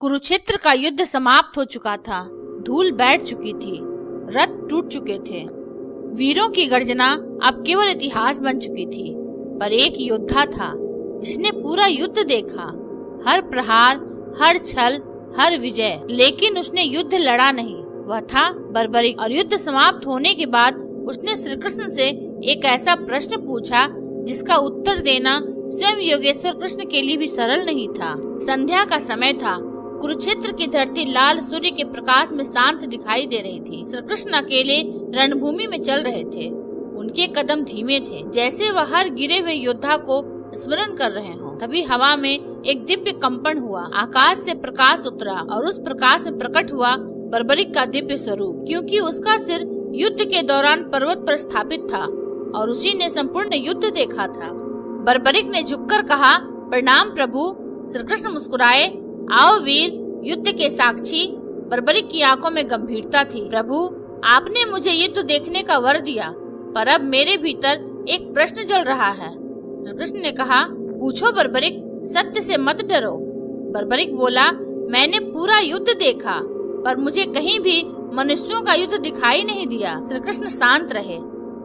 कुरुक्षेत्र का युद्ध समाप्त हो चुका था। धूल बैठ चुकी थी, रथ टूट चुके थे, वीरों की गर्जना अब केवल इतिहास बन चुकी थी। पर एक योद्धा था जिसने पूरा युद्ध देखा, हर प्रहार, हर छल, हर विजय, लेकिन उसने युद्ध लड़ा नहीं। वह था बर्बरिक। और युद्ध समाप्त होने के बाद उसने श्री कृष्ण से एक ऐसा प्रश्न पूछा जिसका उत्तर देना स्वयं योगेश्वर कृष्ण के लिए भी सरल नहीं था। संध्या का समय था। कुरुक्षेत्र की धरती लाल सूर्य के प्रकाश में शांत दिखाई दे रही थी। श्री कृष्ण अकेले रणभूमि में चल रहे थे। उनके कदम धीमे थे, जैसे वह हर गिरे हुए योद्धा को स्मरण कर रहे हों। तभी हवा में एक दिव्य कंपन हुआ, आकाश से प्रकाश उतरा और उस प्रकाश में प्रकट हुआ बर्बरिक का दिव्य स्वरूप। क्योंकि उसका सिर युद्ध के दौरान पर्वत पर स्थापित था और उसी ने संपूर्ण युद्ध देखा था। बर्बरिक ने झुककर कहा, प्रणाम प्रभु। श्री कृष्ण मुस्कुराए, आओ वीर, युद्ध के साक्षी। बर्बरिक की आंखों में गंभीरता थी। प्रभु, आपने मुझे युद्ध देखने का वर दिया, पर अब मेरे भीतर एक प्रश्न जल रहा है। श्री कृष्ण ने कहा, पूछो बर्बरिक, सत्य से मत डरो। बर्बरिक बोला, मैंने पूरा युद्ध देखा, पर मुझे कहीं भी मनुष्यों का युद्ध दिखाई नहीं दिया। श्री कृष्ण शांत रहे।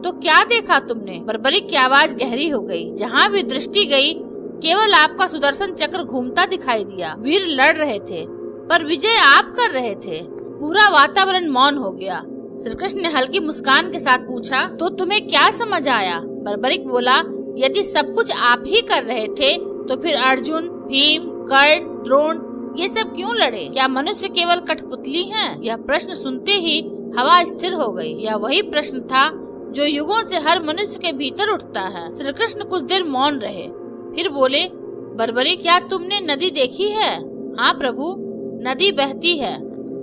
तो क्या देखा तुमने? बर्बरिक की आवाज गहरी हो गई। जहाँ भी दृष्टि गई, केवल आपका सुदर्शन चक्र घूमता दिखाई दिया। वीर लड़ रहे थे, पर विजय आप कर रहे थे। पूरा वातावरण मौन हो गया। श्री कृष्ण ने हल्की मुस्कान के साथ पूछा, तो तुम्हें क्या समझ आया? बर्बरिक बोला, यदि सब कुछ आप ही कर रहे थे, तो फिर अर्जुन, भीम, कर्ण, द्रोण ये सब क्यों लड़े? क्या मनुष्य केवल कठपुतली हैं? यह प्रश्न सुनते ही हवा स्थिर हो गई। यह वही प्रश्न था जो युगों से हर मनुष्य के भीतर उठता है। श्री कृष्ण कुछ देर मौन रहे, फिर बोले, बर्बरिक, क्या तुमने नदी देखी है? हाँ प्रभु, नदी बहती है,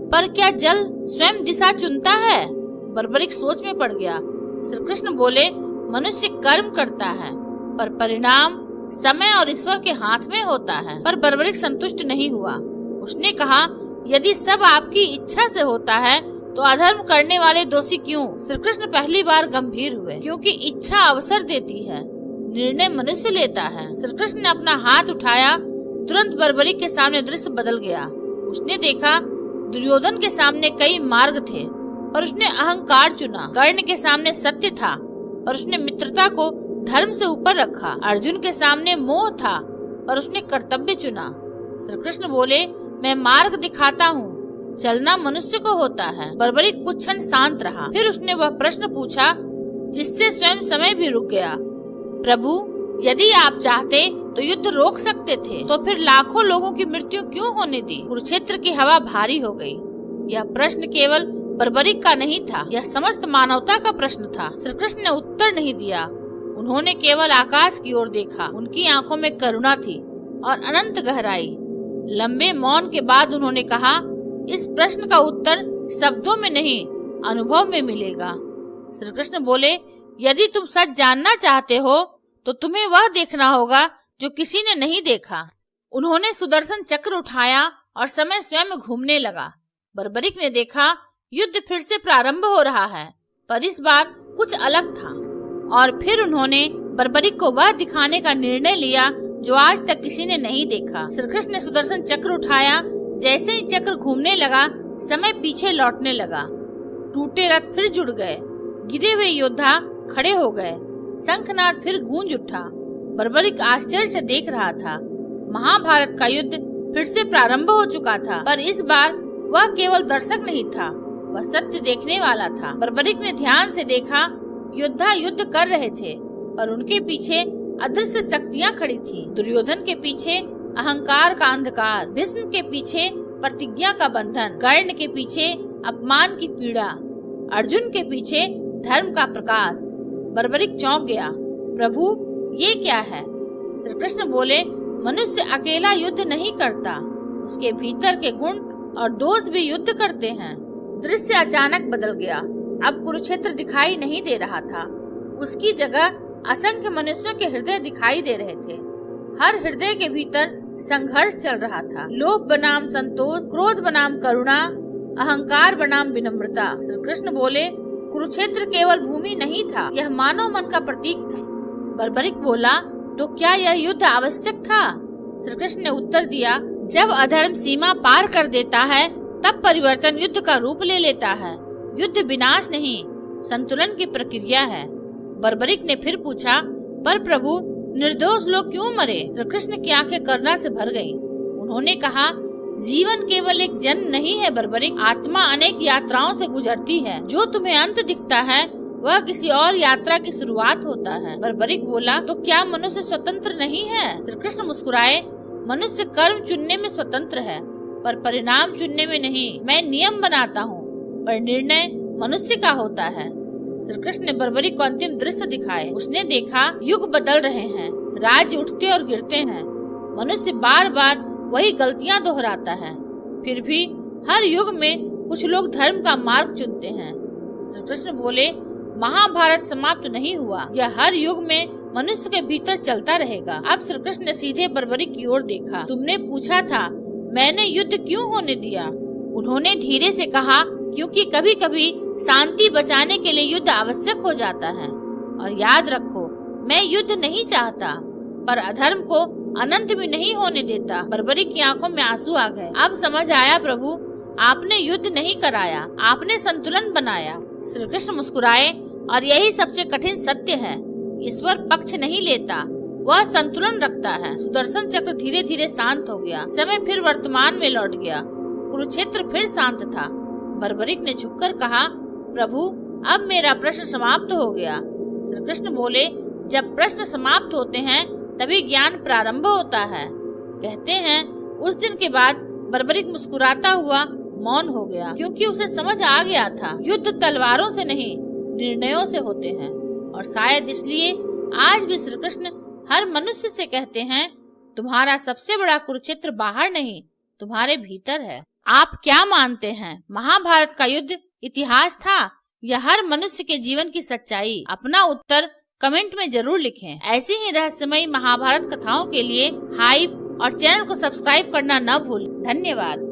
पर क्या जल स्वयं दिशा चुनता है? बर्बरिक सोच में पड़ गया। श्री कृष्ण बोले, मनुष्य कर्म करता है, पर परिणाम समय और ईश्वर के हाथ में होता है। पर बर्बरिक संतुष्ट नहीं हुआ। उसने कहा, यदि सब आपकी इच्छा से होता है, तो अधर्म करने वाले दोषी क्यों? श्री कृष्ण पहली बार गंभीर हुए, क्योंकि इच्छा अवसर देती है, निर्णय मनुष्य लेता है। श्री कृष्ण ने अपना हाथ उठाया, तुरंत बर्बरिक के सामने दृश्य बदल गया। उसने देखा, दुर्योधन के सामने कई मार्ग थे, पर उसने अहंकार चुना। कर्ण के सामने सत्य था, पर उसने मित्रता को धर्म से ऊपर रखा। अर्जुन के सामने मोह था, पर उसने कर्तव्य चुना। श्री कृष्ण बोले, मैं मार्ग दिखाता हूँ, चलना मनुष्य को होता है। बर्बरिक कुछ क्षण शांत रहा, फिर उसने वह प्रश्न पूछा जिससे स्वयं समय भी रुक गया। प्रभु, यदि आप चाहते तो युद्ध रोक सकते थे, तो फिर लाखों लोगों की मृत्यु क्यों होने दी? कुरुक्षेत्र की हवा भारी हो गई। यह प्रश्न केवल बर्बरिक का नहीं था, यह समस्त मानवता का प्रश्न था। श्री कृष्ण ने उत्तर नहीं दिया। उन्होंने केवल आकाश की ओर देखा। उनकी आंखों में करुणा थी और अनंत गहराई। लंबे मौन के बाद उन्होंने कहा, इस प्रश्न का उत्तर शब्दों में नहीं, अनुभव में मिलेगा। श्री कृष्ण बोले, यदि तुम सच जानना चाहते हो, तो तुम्हें वह देखना होगा जो किसी ने नहीं देखा। उन्होंने सुदर्शन चक्र उठाया और समय स्वयं घूमने लगा। बर्बरिक ने देखा, युद्ध फिर से प्रारंभ हो रहा है, पर इस बार कुछ अलग था। और फिर उन्होंने बर्बरिक को वह दिखाने का निर्णय लिया जो आज तक किसी ने नहीं देखा। श्री कृष्ण ने सुदर्शन चक्र उठाया। जैसे ही चक्र घूमने लगा, समय पीछे लौटने लगा। टूटे रथ फिर जुड़ गए, गिरे हुए योद्धा खड़े हो गए, शंखनाद फिर गूंज उठा। बर्बरिक आश्चर्य से देख रहा था। महाभारत का युद्ध फिर से प्रारंभ हो चुका था, पर इस बार वह केवल दर्शक नहीं था, वह सत्य देखने वाला था। बर्बरिक ने ध्यान से देखा, योद्धा युद्ध कर रहे थे, पर उनके पीछे अदृश्य शक्तियां खड़ी थी। दुर्योधन के पीछे अहंकार का अंधकार, भीष्म के पीछे प्रतिज्ञा का बंधन, कर्ण के पीछे अपमान की पीड़ा, अर्जुन के पीछे धर्म का प्रकाश। बर्बरिक चौंक गया। प्रभु, ये क्या है? श्री कृष्ण बोले, मनुष्य अकेला युद्ध नहीं करता, उसके भीतर के गुण और दोष भी युद्ध करते हैं। दृश्य अचानक बदल गया। अब कुरुक्षेत्र दिखाई नहीं दे रहा था, उसकी जगह असंख्य मनुष्यों के हृदय दिखाई दे रहे थे। हर हृदय के भीतर संघर्ष चल रहा था। लोभ बनाम संतोष, क्रोध बनाम करुणा, अहंकार बनाम विनम्रता। श्री कृष्ण बोले, कुरुक्षेत्र केवल भूमि नहीं था, यह मानव मन का प्रतीक था। बर्बरिक बोला, तो क्या यह युद्ध आवश्यक था? श्री कृष्ण ने उत्तर दिया, जब अधर्म सीमा पार कर देता है तब परिवर्तन युद्ध का रूप ले लेता है। युद्ध विनाश नहीं, संतुलन की प्रक्रिया है। बर्बरिक ने फिर पूछा, पर प्रभु निर्दोष लोग क्यों मरे? श्री कृष्ण की आंखें करुणा से भर गईं। उन्होंने कहा, जीवन केवल एक जन्म नहीं है बर्बरिक, आत्मा अनेक यात्राओं से गुजरती है। जो तुम्हें अंत दिखता है वह किसी और यात्रा की शुरुआत होता है। बर्बरिक बोला, तो क्या मनुष्य स्वतंत्र नहीं है? श्री कृष्ण मुस्कुराए, मनुष्य कर्म चुनने में स्वतंत्र है पर परिणाम चुनने में नहीं। मैं नियम बनाता हूँ पर निर्णय मनुष्य का होता है। श्री कृष्ण ने बर्बरिक को अंतिम दृश्य दिखाए। उसने देखा, युग बदल रहे हैं, राज्य उठते और गिरते हैं, मनुष्य बार बार वही गलतियां दोहराता है। फिर भी हर युग में कुछ लोग धर्म का मार्ग चुनते हैं। श्री कृष्ण बोले, महाभारत समाप्त नहीं हुआ, यह हर युग में मनुष्य के भीतर चलता रहेगा। अब श्री कृष्ण ने सीधे बर्बरिक की ओर देखा। तुमने पूछा था मैंने युद्ध क्यों होने दिया? उन्होंने धीरे से कहा, क्योंकि कभी कभी शांति बचाने के लिए युद्ध आवश्यक हो जाता है। और याद रखो, मैं युद्ध नहीं चाहता पर अधर्म को अनंत भी नहीं होने देता। बर्बरिक की आंखों में आंसू आ गए। अब समझ आया प्रभु, आपने युद्ध नहीं कराया, आपने संतुलन बनाया। श्री कृष्ण मुस्कुराए, और यही सबसे कठिन सत्य है। ईश्वर पक्ष नहीं लेता, वह संतुलन रखता है। सुदर्शन चक्र धीरे धीरे शांत हो गया। समय फिर वर्तमान में लौट गया। कुरुक्षेत्र फिर शांत था। बर्बरिक ने झुककर कहा, प्रभु अब मेरा प्रश्न समाप्त हो गया। श्री कृष्ण बोले, जब प्रश्न समाप्त होते हैं तभी ज्ञान प्रारंभ होता है। कहते हैं उस दिन के बाद बर्बरिक मुस्कुराता हुआ मौन हो गया, क्योंकि उसे समझ आ गया था युद्ध तलवारों से नहीं निर्णयों से होते हैं। और शायद इसलिए आज भी श्री कृष्ण हर मनुष्य से कहते हैं, तुम्हारा सबसे बड़ा कुरुक्षेत्र बाहर नहीं, तुम्हारे भीतर है। आप क्या मानते हैं, महाभारत का युद्ध इतिहास था या हर मनुष्य के जीवन की सच्चाई? अपना उत्तर कमेंट में जरूर लिखें। ऐसी ही रहस्यमयी महाभारत कथाओं के लिए हाइप और चैनल को सब्सक्राइब करना न भूलें। धन्यवाद।